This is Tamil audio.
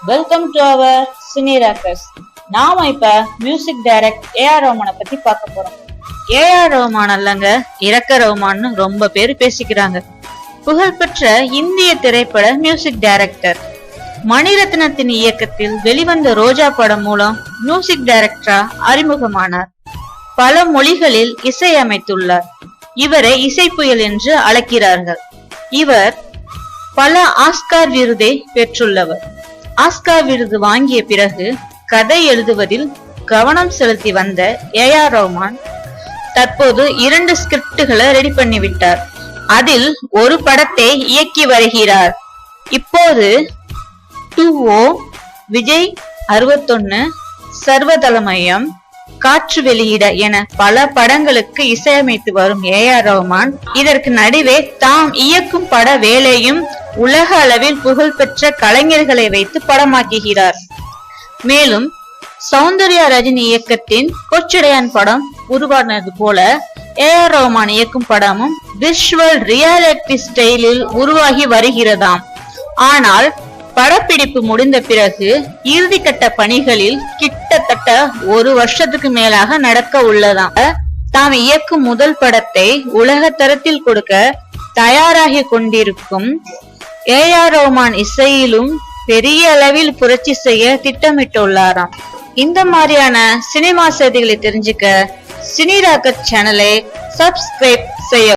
Welcome to our cine rockers. நாம இப்ப மியூசிக் டைரக்ட் ஏஆர் ரஹ்மானை பத்தி பார்க்க போறோம். ஏஆர் ரஹ்மான் அல்லங்க, இரக்க ரஹ்மான்னு ரொம்ப பேர் பேசிக்கிறாங்க. புகழ்பெற்ற இந்திய திரைப்பட மியூசிக் டைரக்டர். மணிரத்னத்தின் இயக்கத்தில் வெளிவந்த ரோஜா படம் மூலம் மியூசிக் டைரக்டரா அறிமுகமானார். பல மொழிகளில் இசையமைத்துள்ளார். இவரை இசைப்புயல் என்று அழைக்கிறார்கள். இவர் பல ஆஸ்கார் விருதை பெற்றுள்ளவர். ஆஸ்கார் விருது வாங்கிய பிறகு கதை எழுதுவதில் கவனம் செலுத்தி வந்த ஏஆர் ரஹ்மான் தற்போது 2 ஸ்கிரிப்டுகளை ரெடி பண்ணிவிட்டார். அதில் ஒரு படத்தை இயக்கி வருகிறார். இப்போது 2O, விஜய் 61, சர்வதளமயம், காற்று வெளியிட என பல படங்களுக்கு இசையமைத்து வரும் ஏஆர் ரஹ்மான் இதற்கு நடுவே தாம் இயக்கும் பட வேலையும் உலக அளவில் புகழ்பெற்ற கலைஞர்களை வைத்து படமாக்குகிறார். மேலும் சௌந்தர்யா ரஜினி இயக்கத்தின் கொச்சடையான் படம் உருவானது போல ஏஆர் ரஹ்மான் இயக்கும் படமும் விஷுவல் ரியாலிட்டி ஸ்டைலில் உருவாகி வருகிறதாம். ஆனால் படப்பிடிப்பு முடிந்த பிறகு இறுதிக்கட்ட பணிகளில் கிட்டத்தட்ட 1 வருஷத்துக்கு மேலாக நடக்க உள்ளதாம். தாம் இயக்கும் முதல் படத்தை உலக தரத்தில் கொடுக்க தயாராகி கொண்டிருக்கும் ஏஆர் ரஹ்மான் இசையிலும் பெரிய அளவில் புரட்சி செய்ய திட்டமிட்டுள்ளாராம். இந்த மாதிரியான சினிமா செய்திகளை தெரிஞ்சுக்க சினி ராக்கர் சேனலை சப்ஸ்கிரைப் செய்ய